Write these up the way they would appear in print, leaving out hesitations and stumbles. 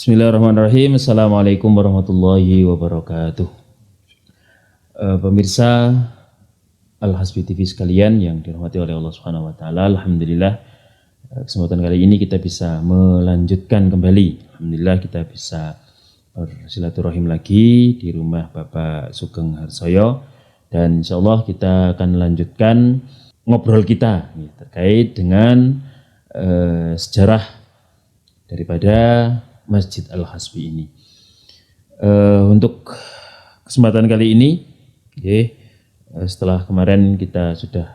Bismillahirrahmanirrahim. Assalamualaikum warahmatullahi wabarakatuh. Pemirsa Al-Hasbi TV sekalian yang dirahmati oleh Allah Subhanahu wa taala, alhamdulillah kesempatan kali ini kita bisa melanjutkan kembali. Alhamdulillah kita bisa bersilaturahim lagi di rumah Bapak Sugeng Harsoyo, dan insyaallah kita akan lanjutkan ngobrol kita terkait dengan sejarah daripada Masjid Al-Hasbi ini. Untuk kesempatan kali ini, setelah kemarin kita sudah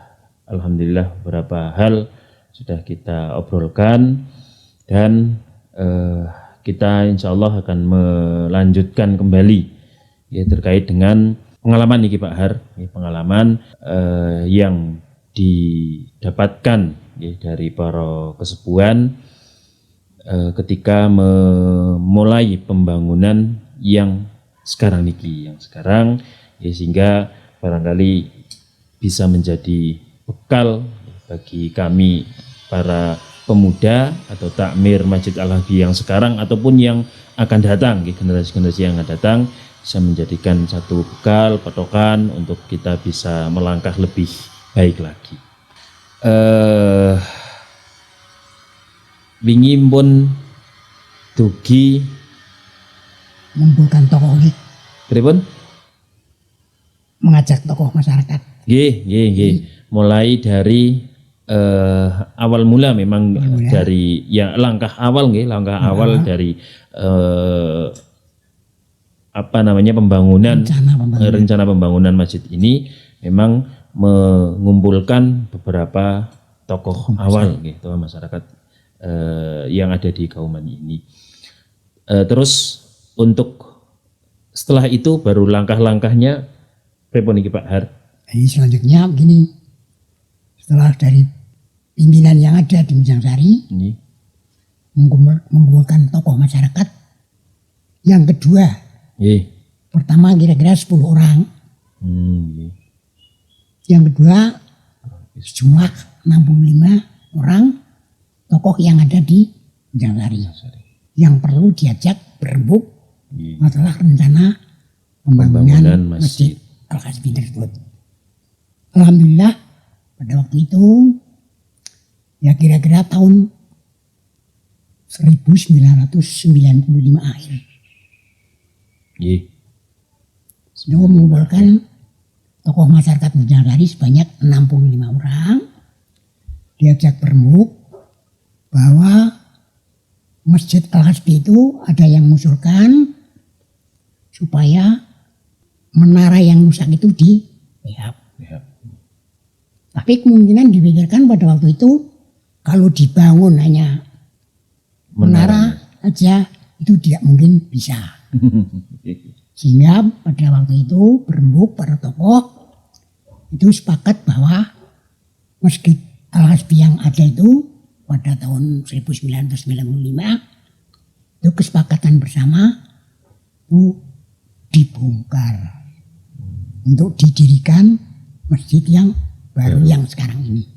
alhamdulillah beberapa hal sudah kita obrolkan, dan kita insya Allah akan melanjutkan kembali terkait dengan pengalaman ini Pak Har, pengalaman yang didapatkan dari para kesepuhan ketika memulai pembangunan yang sekarang niki, sehingga barangkali bisa menjadi bekal bagi kami para pemuda atau takmir Masjid Al-Hasbi yang sekarang ataupun yang akan datang, generasi-generasi yang akan datang, bisa menjadikan satu bekal, patokan untuk kita bisa melangkah lebih baik lagi. Wingi pun dugi mengumpulkan tokoh ini, pripun? Mengajak tokoh masyarakat. Nggih. Mulai dari awal mula memang dari ya langkah awal awal dari rencana pembangunan masjid ini memang mengumpulkan beberapa tokoh awal tokoh masyarakat yang ada di Kauman ini. Terus untuk setelah itu baru langkah-langkahnya pripun iki Pak Har? Selanjutnya begini, setelah dari pimpinan yang ada di Mujangsari mengumpulkan tokoh masyarakat, yang kedua pertama kira-kira 10 orang, yang kedua sejumlah 65 orang tokoh yang ada di Mujangsari yang perlu diajak berembuk masalah rencana pembangunan Masjid Al-Hasbi tersebut. Alhamdulillah pada waktu itu ya kira-kira tahun 1995 akhir itu mengumpulkan tokoh masyarakat Mujangsari sebanyak 65 orang, diajak berembuk bahwa Masjid Al-Hasbi itu ada yang mengusulkan supaya menara yang rusak itu direhab. Tapi kemungkinan dipikirkan pada waktu itu kalau dibangun hanya menara saja itu tidak mungkin bisa. Sehingga pada waktu itu berembuk para tokoh itu sepakat bahwa Masjid Al-Hasbi yang ada itu pada tahun 1995 itu kesepakatan bersama itu dibongkar untuk didirikan masjid yang baru yang sekarang ini.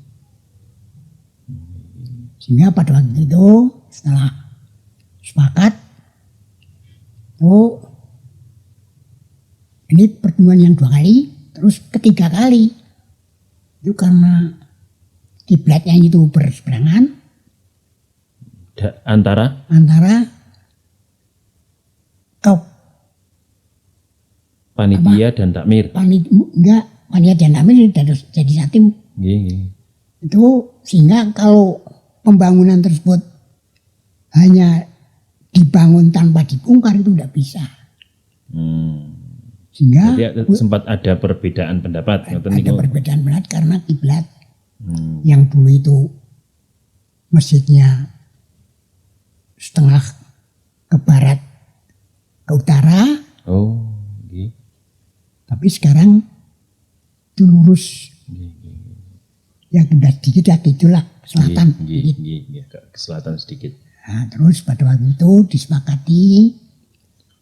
Sehingga pada waktu itu setelah sepakat itu ini pertemuan yang 2 kali, terus ketiga kali itu karena kiblatnya itu berseberangan antara panitia dan takmir. Panitia dan takmir jadi satu. Itu sehingga kalau pembangunan tersebut hanya dibangun tanpa dibongkar itu tidak bisa. Sehingga jadi sempat ada perbedaan pendapat. Ada perbedaan pendapat karena kiblat yang dulu itu masjidnya setengah ke barat ke utara. Tapi sekarang itu lurus. Ya sudah sedikit ya gitulah selatan. Ke selatan sedikit. Nah, terus pada waktu itu disepakati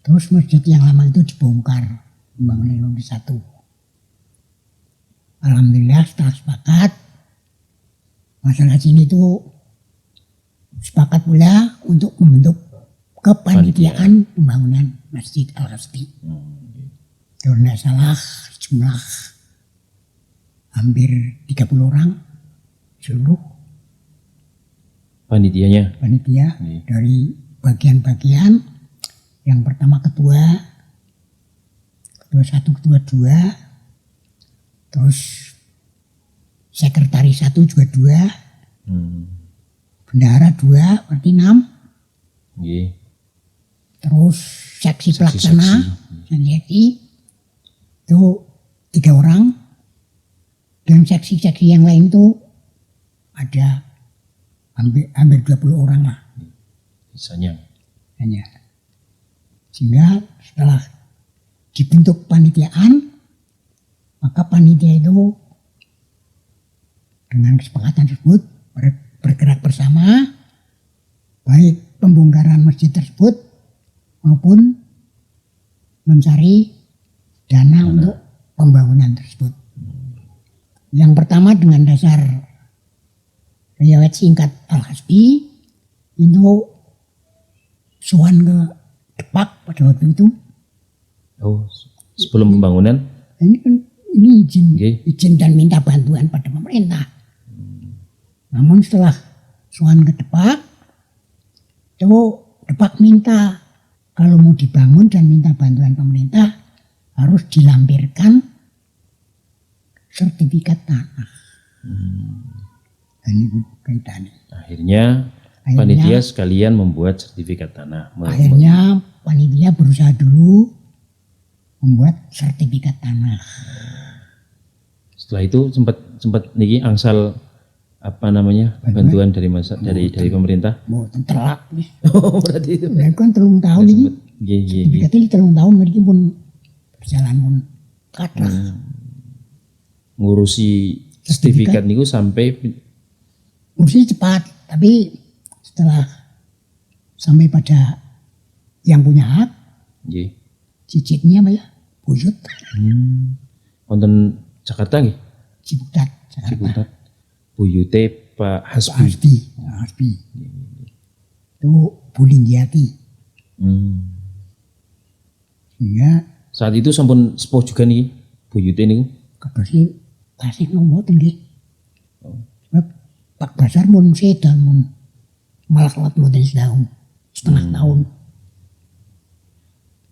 terus masjid yang lama itu dibongkar, pembangunan yang satu. Alhamdulillah setelah sepakat masalah sini itu sepakat pula untuk membentuk kepanitiaan pembangunan Masjid Al-Hasbi. Kalau tidak salah jumlah hampir 30 orang seluruh Panitianya. panitia Iya. dari bagian-bagian. Yang pertama ketua 1, ketua 2, terus sekretaris 1 juga 2, bendahara 2, berarti 6, Nggih. terus seksi Seksi-seksi. pelaksana, seksi itu 3 orang, dan seksi-seksi yang lain itu ada hampir 20 orang lah Misalnya. hanya. Sehingga setelah dibentuk panitiaan, maka panitia itu dengan kesepakatan tersebut bergerak bersama, baik pembongkaran masjid tersebut maupun mencari dana untuk pembangunan tersebut. Yang pertama dengan dasar riwayat singkat Al-Hasbi itu sowan ke Depak pada waktu itu. Oh, sebelum pembangunan. Ini Nggih. izin dan minta bantuan pada pemerintah. Namun setelah sowan ke Depak, itu Depak minta kalau mau dibangun dan minta bantuan pemerintah harus dilampirkan sertifikat tanah. Dan ini kaitannya. Akhirnya panitia sekalian membuat sertifikat tanah. Akhirnya panitia berusaha dulu membuat sertifikat tanah. Setelah itu sempat niki angsal apa namanya bantuan dari dari pemerintah. Mau terlak wis. Oh, berarti itu. Dan kan 3 tahun ini. Nggih, nggih, nggih. Sertifikat ini 3 tahun mereka pun berjalan pun kathah. Ngurusi sertifikat niku sampai Mesti cepat, tapi setelah sampai pada yang punya hak, nggih. cicitnya apa ya? Buyut, Wonten Jakarta nggih. Ciputat, Jakarta. Ciputat. Buyute Pak Hasbi. Hasbi. Itu Bu Lindiati. Sehingga Saat itu sampun sepuh juga nih buyute niku. kadosi tasih nomboten nggih. Sebab Pak Basar mun sedan mun malah lat mboten setengah tahun.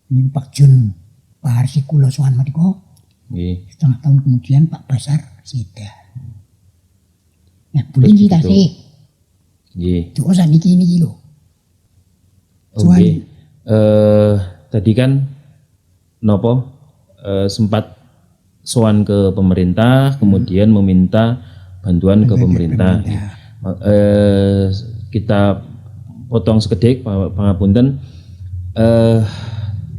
Ini Pak Jun, Pak Harsi kula sowan mriko. Nggih. Setengah tahun kemudian Pak Basar sedan. Nah, Bu Lindiati tasih Nggih. itu saniki niki lho. Oke. Tadi kan nopo sempat sowan ke pemerintah, kemudian meminta bantuan ke pemerintah. Kita potong sekedhik pangapunten,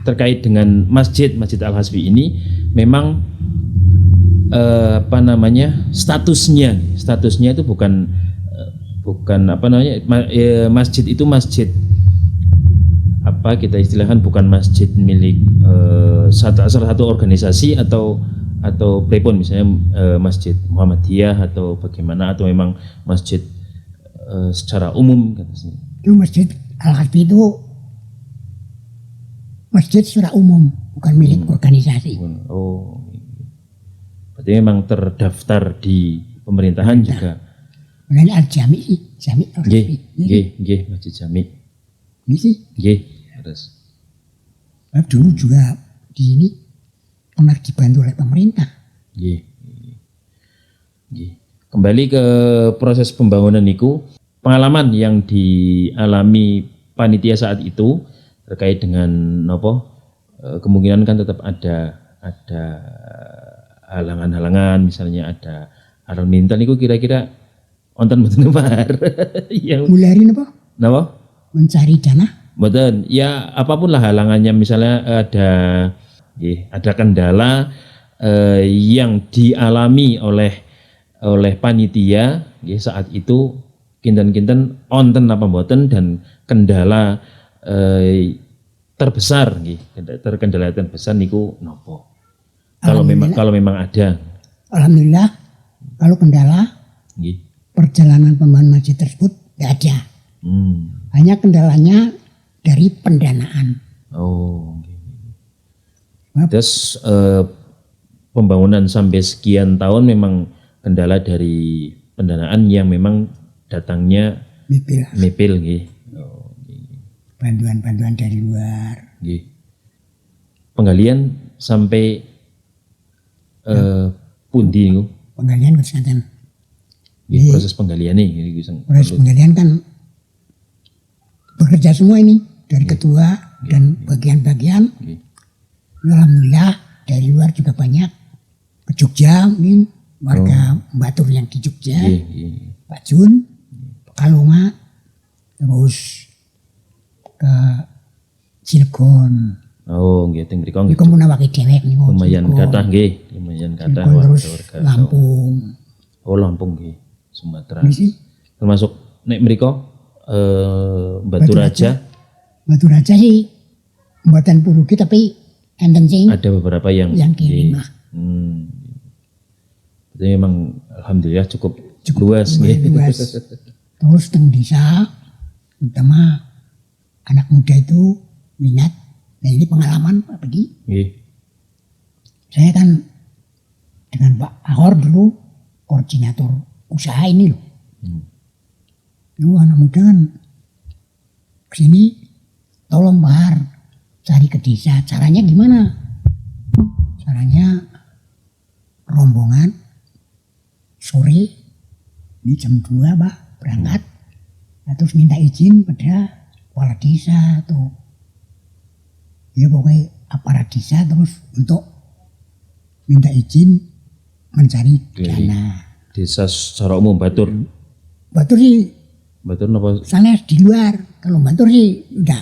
terkait dengan Masjid Al-Hasbi ini memang apa namanya statusnya itu bukan apa namanya masjid itu masjid apa kita istilahkan bukan masjid milik salah satu organisasi atau pripun misalnya masjid Muhammadiyah atau bagaimana atau memang masjid secara umum katanya. Itu Masjid Al-Hasbi itu masjid secara umum, bukan milik organisasi. Oh, berarti memang terdaftar di pemerintahan juga. Kemudian Al-Jami sih, Jami Al-Hasbi. Nggih, Masjid Jami. Ini sih, Nggih, terus. sebab dulu juga di sini pernah dibantu oleh pemerintah. Nggih. Kembali ke proses pembangunan niku, pengalaman yang dialami panitia saat itu terkait dengan nopo kemungkinan kan tetap ada halangan-halangan, misalnya ada aral minta niku kira-kira wonten mboten Pak? Yang Mulai hari apa? napa? Mencari dana. Mboten, ya apapun lah halangannya, misalnya ada kendala yang dialami oleh panitia saat itu kinten-kinten onten apa mboten, dan kendala terbesar kendala terbesar niku nopo? Kalau memang ada. Alhamdulillah, kalau kendala perjalanan pembangunan masjid tersebut tidak ada. Hanya kendalanya dari pendanaan. Oh. Sebab Terus pembangunan sampai sekian tahun memang kendala dari pendanaan yang memang datangnya mipil mepil nggih. Oh, bantuan-bantuan dari luar. nggih. Penggalian sampai pundi niku? Penggalian kesehatan. Nggih, proses penggalian nih Proses penggalian kan bekerja semua ini dari ketua dan bagian-bagian. Nggih. Alhamdulillah dari luar juga banyak ke Jogja, mungkin warga Batur yang di Jogja, Nggih, nggih. Pak Jun, Pekalongan, terus ke Cilegon. Oh, nggih teng mriku Niku menawake dhewek niku. lumayan Cilegon. kathah nggih, lumayan kathah Cilegon terus warga-warga. Lampung. Oh, Lampung nggih, Sumatera. Ini sih Termasuk nek mriku Batu Raja Batu Raja sih buatan Purugi tapi enten sing ada beberapa yang kirim lah. Jadi memang alhamdulillah cukup luas nggih. Luas. Terus teng desa terutama anak muda itu minat. Nah ini pengalaman Pak Bedi. Nggih. Saya kan dengan Pak Ahor dulu koordinator usaha ini loh. Itu anak muda kan kesini tolong Pak Har cari ke desa. Caranya gimana? Caranya rombongan sore di jam 2 Pak berangkat. Nah, terus minta izin pada kepala desa atau ya pokoknya aparat desa terus untuk minta izin mencari dana. Desa secara umum Batur. Batur sih Batur napa? sana di luar. Kalau Batur sih udah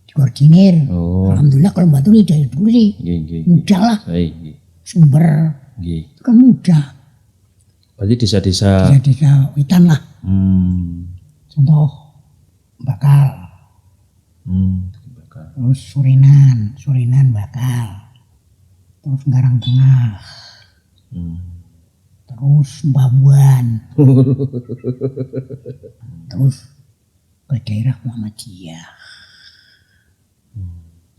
dikoordinir. Oh. Alhamdulillah kalau Batur sih dari dulu sih Nggih, nggih. mudah lah. Baik, nggih. Sumber Nggih. itu kan mudah. Berarti desa-desa Desa Witan lah. Contoh Bakal. bakal. Terus Surinan Bakal. Terus Garang Tengah. Terus Mbabuan. Terus ke daerah Muhammadiyah.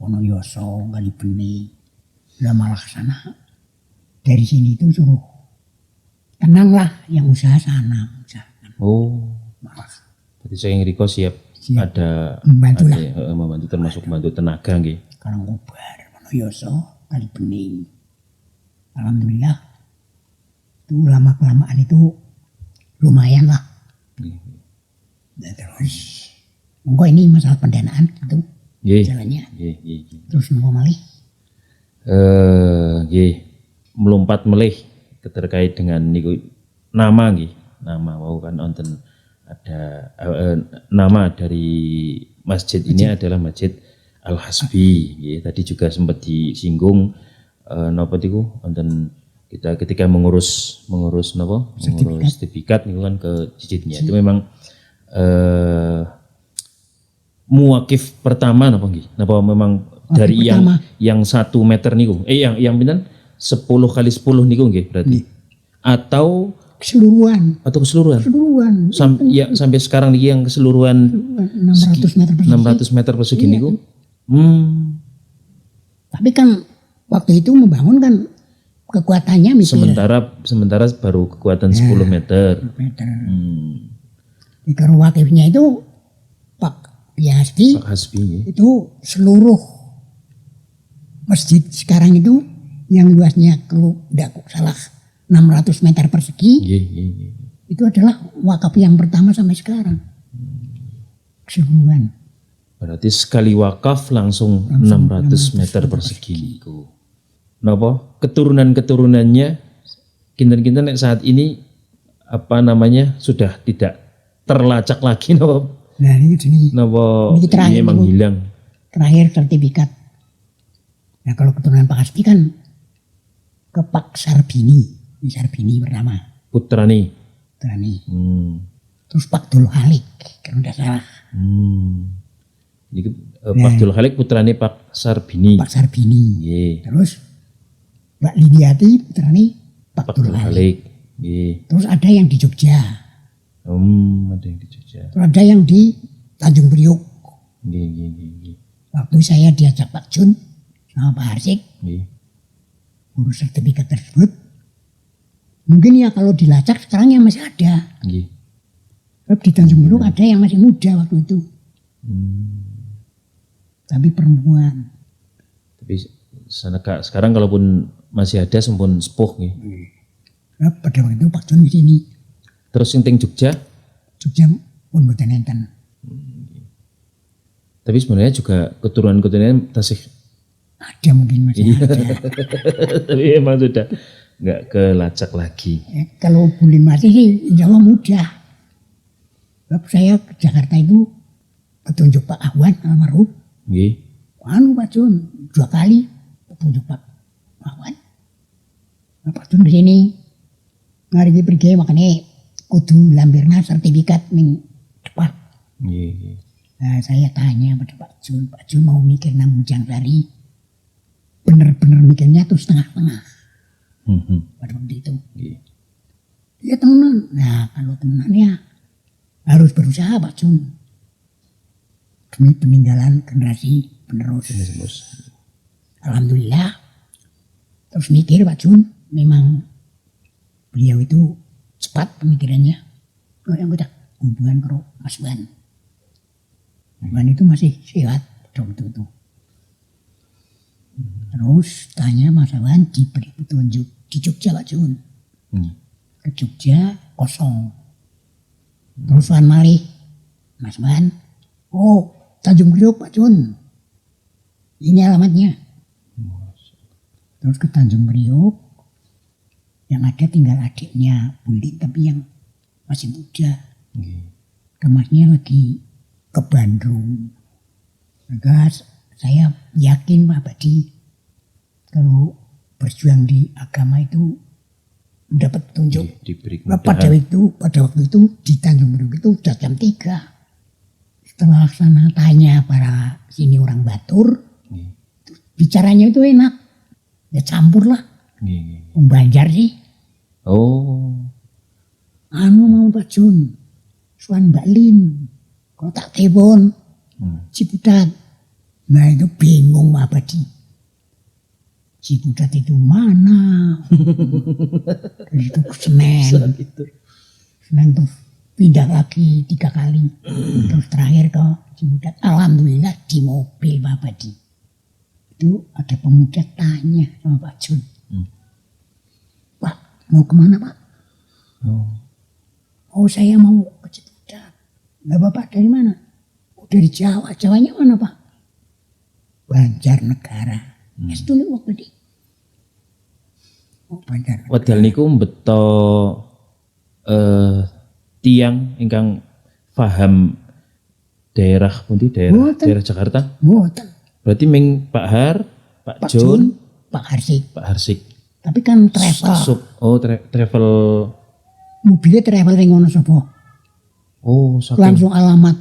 Wonoyoso, Galibeni. Udah malah sana. Dari sini itu suruh tenanglah yang usaha sana. Oh, Malah berarti saya ngriko siap ada membantu lah. membantu termasuk bantu tenaga nggih. Karangkobar, Wonoyoso, Kalibening. Alhamdulillah itu lama-kelamaan itu lumayan lah. Dan terus monggo ini masalah pendanaan gitu Nggih. jalannya. Nggih, nggih, nggih. Terus monggo malih Nggih, melompat melih terkait dengan niku nama nggih. Nama wau kan wonten ada nama dari masjid ini adalah Masjid Al Hasbi. Nggih, tadi juga sempat disinggung napa niku wonten kita ketika mengurus napa? Mengurus sertifikat niku kan ke cicitnya. Itu memang muwakif pertama napa nggih? Napa memang dari yang 1 meter niku? Yang pinten? 10 kali 10 niku nggih berarti. Atau keseluruhan. Keseluruhan. Sampai sekarang niki yang keseluruhan 600 meter persegi. 600 meter persegi niku. Tapi kan waktu itu membangun kan kekuatannya misalnya Sementara baru kekuatan 10 meter. meter. Di karo wakifnya itu Pak Hasbi Pak Hasbi. itu seluruh masjid sekarang itu yang luasnya kalau tidak salah 600 meter persegi itu adalah wakaf yang pertama sampai sekarang. Keseluruhan. Berarti sekali wakaf langsung 600 meter persegi niku. Napa? Keturunan-keturunannya kinten-kinten saat ini apa namanya sudah tidak terlacak lagi napa? Nah ini sini. Napa ini memang hilang. Terakhir sertifikat. Nah kalau keturunan Pak Hasbi kan ke Pak Sarbini. Sarbini pertama. Putrani. Terus Pak Dul Halik kalau tidak salah. Jadi Pak Dul Halik putrane Pak Sarbini. Pak Sarbini. Terus Mbak Lidiati putrane Pak Dul Halik. Terus ada yang di Jogja. Ada yang di Jogja. Terus ada yang di Tanjung Priok. Nggih. Waktu saya diajak Pak Jun sama Pak Harsik Nggih. urus sertifikat tersebut, mungkin ya kalau dilacak sekarang yang masih ada. Nggih. Sebab di Tanjung Priok ada yang masih muda waktu itu, tapi perempuan. Tapi sekarang kalaupun masih ada sampun sepuh nggih. Sebab pada waktu itu Pak Jun di sini, Terus sing teng Jogja, Jogja pun mboten enten. tapi sebenarnya juga keturunan-keturunan tasih Ada mungkin masih ada. tapi emang sudah nggak kelacak lagi. Ya, kalau Bulin masih sih insya Allah mudah. Sebab saya ke Jakarta itu petunjuk Pak Ahwan almarhum. Nggih. Pak Jun 2 kali petunjuk Pak Ahwan. Nah, Pak Jun di sini ngari pergi makanya kudu lampirna sertifikat ning cepat. Nggih. Nah, saya tanya pada Pak Jun mau mikir nang Mujang Sari. Bener-bener mikirnya tuh setengah-setengah pada waktu itu. Nggih. Ya temenan. Nah kalau temenannya harus berusaha Pak Jun. Demi peninggalan generasi penerus. Terus. Alhamdulillah. Terus mikir Pak Jun, memang beliau itu cepat pemikirannya. Oh yang kita hubungan karo Mas Wan. Wan itu masih sehat pada waktu itu. Terus tanya Mas Wan diberi petunjuk di Jogja Pak Jun. Ke Jogja kosong. Terus Wan malih, Mas Wan, oh Tanjung Priok Pak Jun. Ini alamatnya. Terus ke Tanjung Priok, yang ada tinggal adiknya Bulin tapi yang masih muda. Kemasnya lagi ke Bandung. Maka saya yakin Pak Badi kalau berjuang di agama itu mendapat petunjuk. Diberi Pada waktu itu di Tanjung Priok itu sudah jam 3. Setelah sana tanya para sini orang Batur, bicaranya itu enak. Ya campur lah. Banjar sih. Oh. Anu mau Pak Jun, Suan Mbak Lin, kalau tak telepon, Ciputat. Nah itu bingung Pak Badi. Ciputat itu mana? Terus itu ke Senen. Senen tuh pindah lagi 3 kali. Terus terakhir ke Ciputat. Alhamdulillah di mobil Pak Badi. Itu ada pemuda tanya sama Pak Jun. Pak mau kemana Pak? Oh saya mau ke Ciputat. Lah Bapak dari mana? Oh dari Jawa. Jawanya mana Pak? Banjarnegara. Es dulu waktu di. Oh Banjarnegara. Wedal niku beto tiang ingkang paham daerah pundi daerah Jakarta. Mboten. Berarti ming Pak Har, Pak Jun, Pak Harsik. Pak Harsik. Tapi kan travel. Travel. Mobilnya travel ring ngono sapa? Oh, saking. Langsung alamat.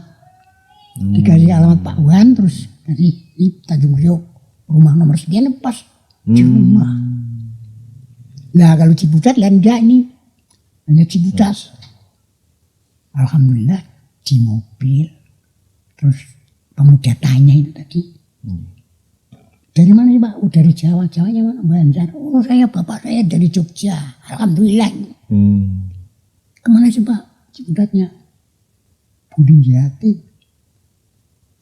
Dikasih alamat Pak Wan terus dari Tanjung Priok rumah nomor sekian pas di rumah. Lah kalau Ciputat lah enggak ini. Hanya Ciputat. Alhamdulillah di mobil. Terus pemuda tanya itu tadi. Dari mana sih Pak? Oh dari Jawa. Jawanya mana? Banjar. Oh bapak saya dari Jogja. Alhamdulillah. Kemana sih Pak? Ciputatnya. Bulin Jati.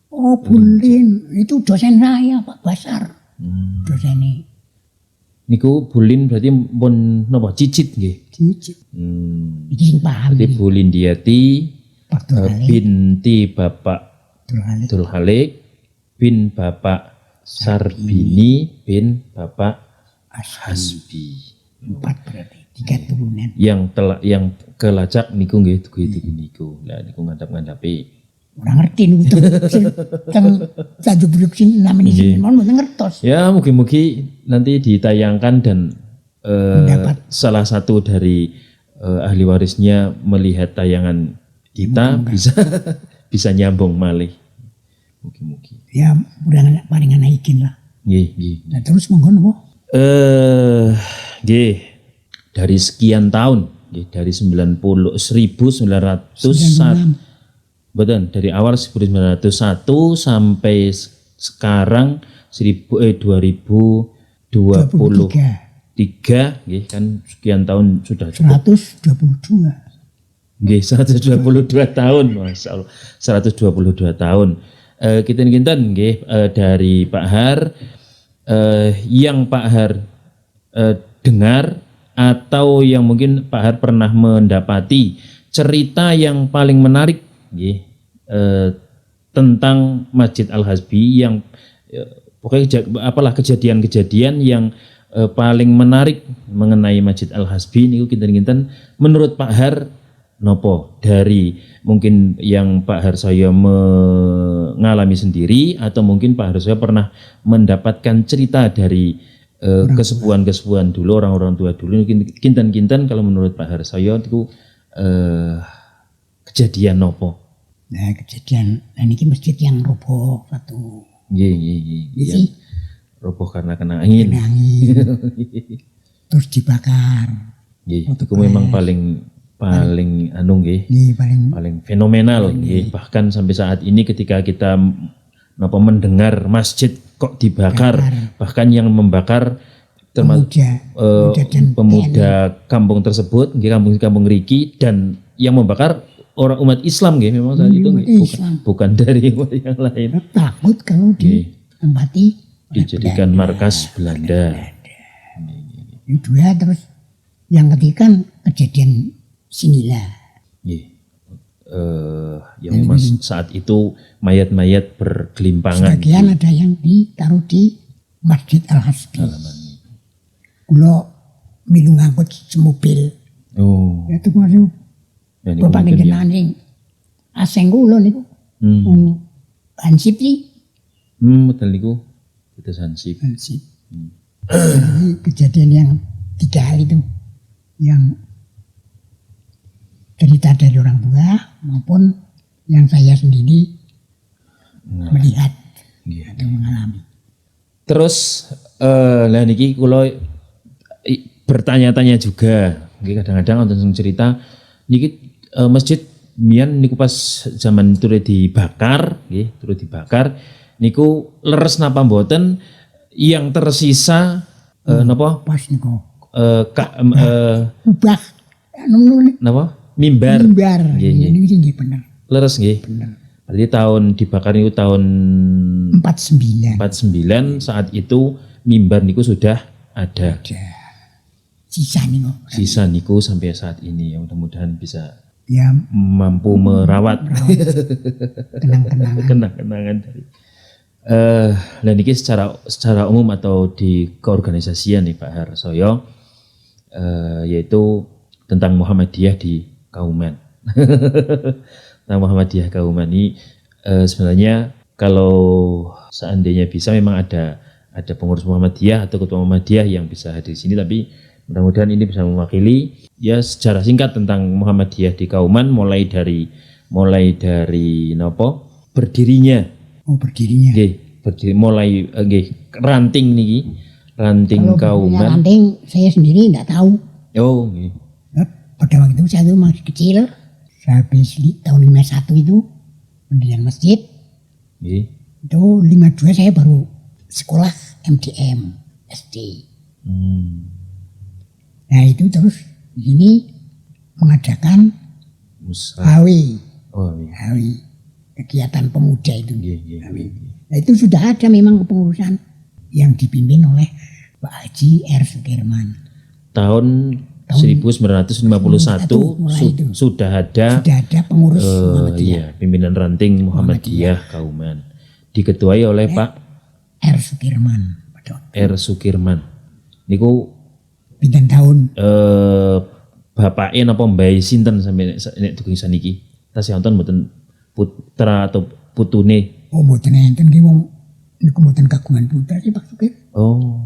Oh Bulin. Itu dosen saya Pak Basar. Dosen ini. Niku Bulin berarti pun napa cicit nggih. Cicit. Iki sing paham. Berarti Bulin Diati binti Bapak Dul Halik bin Bapak Sarbini bin Bapak Hasbi. 4 berarti 3 turunan. Yang kelacak niku nggih tugu niku. Lah niku ngandhap-ngandhapi. Ora ngerti niku teng Tanjung Priok sing namanya sing mon mboten ngertos. Ya mugi-mugi nanti ditayangkan dan salah satu dari ahli warisnya melihat tayangan kita bisa nyambung malih. Mugi-mugi. Ya udah palingan naikin lah. Nggih. Nah terus monggo napa? Nggih. Dari sekian tahun, nggih dari 1900 Betul, dari awal 1901 sampai sekarang 2023 nggih kan sekian tahun sudah cukup. 122. Nggih, 122 tahun, Masya Allah, 122 tahun. Kinten-kinten nggih dari Pak Har, yang Pak Har dengar atau yang mungkin Pak Har pernah mendapati cerita yang paling menarik nggih, tentang Masjid Al-Hasbi yang pokoknya apalah kejadian-kejadian yang paling menarik mengenai Masjid Al-Hasbi niku kinten-kinten menurut Pak Har nopo, dari mungkin yang Pak Harsoyo mengalami sendiri atau mungkin Pak Harsoyo pernah mendapatkan cerita dari kesepuhan-kesepuhan dulu, orang-orang tua dulu. Kinten-kinten kalau menurut Pak Harsoyo itu kejadian nopo? Nah, kejadian ini masjid yang roboh satu. Iya. Roboh karena kena angin. Terus dibakar. Itu memang paling anu nggih, paling fenomenal nggih. Bahkan sampai saat ini ketika kita mendengar masjid kok dibakar, bahkan yang membakar termasuk pemuda kampung tersebut, kampung Riki, dan yang membakar orang umat Islam nggih, memang saat itu bukan dari yang lain. Takut kalau ditempati dijadikan markas Belanda. Itu ya, terus yang ketiga kejadian Sinila. Yang memang saat itu mayat-mayat bergelimpangan. Sebagian ada yang ditaruh di Masjid Al-Hasbi. Kulo milu ngangkut semobil. Oh. Ya itu masuk. Bapak kenjenengan sing aseng kulo niku. Hansip sih. Betul niku. Itu Hansip. Kejadian yang 3 hal itu yang cerita dari orang tua maupun yang saya sendiri melihat atau mengalami. Terus lah niki kula bertanya-tanya juga, kadang-kadang wonten cerita niki masjid mian niku pas zaman turut dibakar, niku leres napa mboten, yang tersisa napa? Pas niku. Ubah. Napa? Mimbar. Ini nggih bener. Leres nggih. Bener. Berarti tahun dibakar itu tahun 49. Saat itu mimbar niku sudah ada. Sisa niku sampai saat ini, ya mudah-mudahan bisa ya mampu merawat kenang-kenangan dari dan niki secara umum atau di keorganisasian nih Pak Harsoyo, yaitu tentang Muhammadiyah di Kauman. Tentang Muhammadiyah Kauman ini sebenarnya kalau seandainya bisa memang ada pengurus Muhammadiyah atau ketua Muhammadiyah yang bisa hadir di sini, tapi mudah-mudahan ini bisa mewakili ya secara singkat tentang Muhammadiyah di Kauman, mulai dari nopo berdirinya. Berdirinya. Mulai ranting kalau Kauman. Ranting saya sendiri enggak tahu. Oh, nggih. Pada waktu itu saya masih kecil, habis tahun 51 itu pendirian masjid. Itu 52 saya baru sekolah MDM SD. Nah itu terus ini mengadakan HW, kegiatan pemuda itu. Nah itu sudah ada memang kepengurusan yang dipimpin oleh Pak Haji R. Sukirman. Tahun 1951 sudah ada pengurus Muhammadiyah. Pimpinan ranting Muhammadiyah Kauman, diketuai oleh Pak R. Sukirman. Niku pinten tahun? bapake napa mbae sinten sampai nek tulisan iki? Tas wonten mboten putra atau putune? Oh mboten enten nggih wong niku mboten kagungan putra sih Pak Sukir. Oh.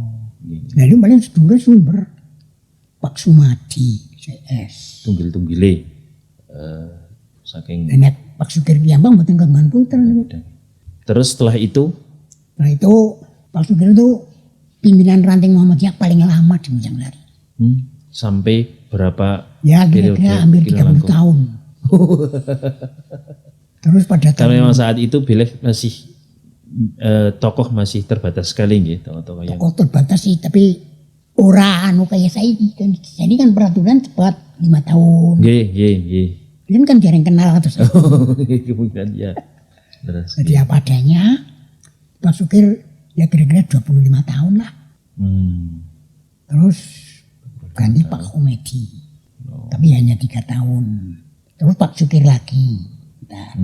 Lalu paling sedulur sumber Pak Sumadi CS. Tunggil-tunggile saking nek Pak Sukir piyambak mboten kagungan putra. Terus setelah itu Pak Sukir itu pimpinan ranting Muhammadiyah paling lama di Mojang Sari. Sampai berapa? Ya kira-kira hampir 30 tahun. Terus pada Karena tahun memang saat itu Beleh masih tokoh masih terbatas sekali nggih, tokoh-tokoh yang kok terbatas sih, tapi ora anu kayak saya kan. Jadi kan peraturan cepat 5 tahun. nggih. Dia kan jarang kenal terus. Kemudian ya. Terus. Jadi apa adanya. Pak Sukir ya kira-kira 25 tahun lah. Terus ganti Pak Komedi. Tapi hanya 3 tahun. Terus Pak Sukir lagi. Nah,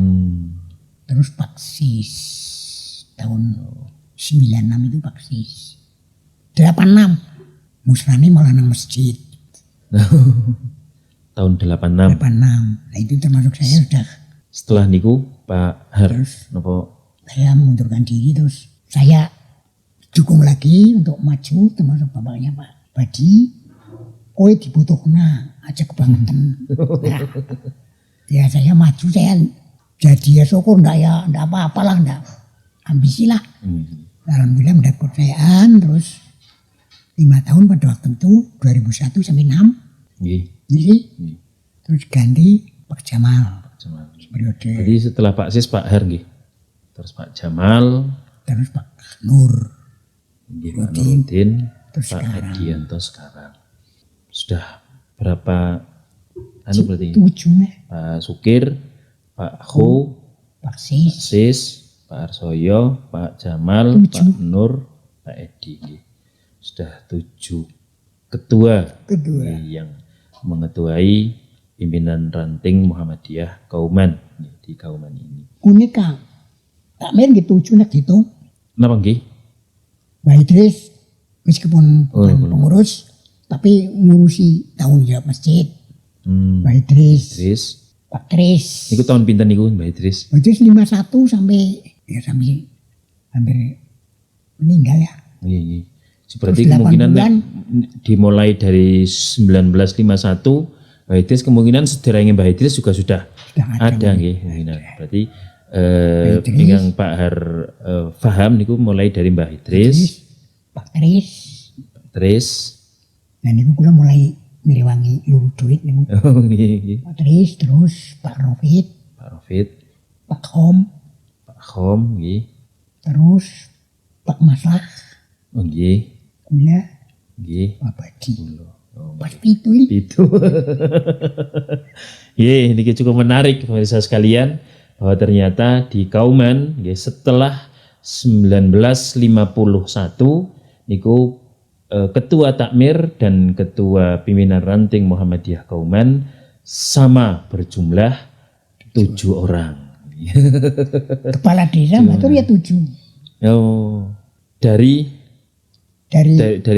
terus Pak Sis tahun 96 itu Pak Sis. 86 musrani malah nang masjid. Tahun 86. 86. Nah itu termasuk saya sudah. Setelah niku Pak Har Terus napa saya mengundurkan diri, terus saya dukung lagi untuk maju termasuk bapaknya Pak Badi. Kowe dibutuhna aja kebangetan. Nah, ya saya maju, saya jadi ya syukur ndak apa-apalah, ndak ambisi lah. Alhamdulillah mendapat kepercayaan, terus 5 tahun pada waktu itu 2001 sampai 6. nggih. Jadi terus ganti Pak Jamal. Periode. Jadi setelah Pak Sis Pak Har nggih. Terus Pak Jamal, Terus Pak Nur. nggih Pak Nurdin, Terus Pak sekarang. Edianto sekarang. Sudah berapa anu berarti? 7 Pak Sukir, Pak Ho, Pak Sis. Sis, Pak Arsoyo, Pak Jamal, 7. Pak Nur, Pak Edi. Nggih. Sudah 7 ketua Kedua. yang mengetuai pimpinan ranting Muhammadiyah Kauman di Kauman ini. Unik Kang. Tak main gitu 7 gitu. Kenapa nggih? Mbak Idris meskipun bukan belum. pengurus tapi ngurusi tanggung jawab masjid. Mbak Idris, Idris. Pak Tris. Niku tahun pinten niku Mbak Idris? Mbak Idris 51 sampai hampir meninggal ya. Iya. Berarti Terus 8 kemungkinan bulan. dimulai dari 1951 Mbak Idris kemungkinan sederhana Mbak Idris juga sudah ada nggih. Kemungkinan. Berarti Idris. yang Pak Har paham niku mulai dari Mbak Idris, Pak Tris. Tris. Nah niku kula mulai ngrewangi luru duit niku. Oh nggih. Pak Tris, terus Pak Rofit, Pak Rofit, Pak Khom, Pak Khom nggih. terus Pak Maslah, Oh nggih. kula Nggih. Pak Badi. Oh, Pas itu li. itu. Ye, ini cukup menarik pemirsa sekalian bahwa ternyata di Kauman ya, setelah 1951 niku ketua takmir dan ketua pimpinan ranting Muhammadiyah Kauman sama berjumlah 7 orang. Kepala desa matur ya 7. Oh, dari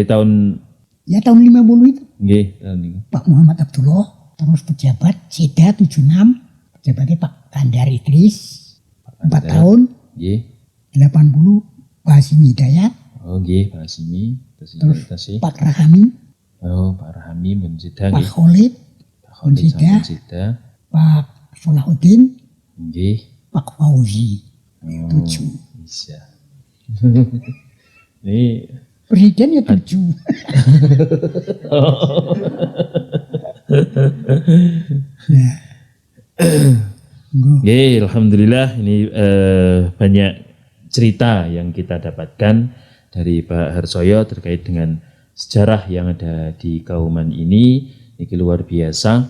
tahun Ya tahun 50 itu nggih, tahun ini. Pak Muhammad Abdullah, terus pejabat Seda 76, pejabatnya Pak Kandar Idris 4 tahun, Nggih. 80 Pak Hasim Hidayat, Oh nggih, Pak Hasimi, terus Pak Rahami, Oh, Pak Rahami Bun Sida Pak nggih. Khalid, Pak Khalid Sida. Bun Sida. Pak Solahuddin, Nggih. Pak Fauzi. Oh, 7. bisa. Ini Presiden ya 7. Nah, nggih, alhamdulillah ini banyak cerita yang kita dapatkan dari Pak Harsoyo terkait dengan sejarah yang ada di Kauman ini luar biasa.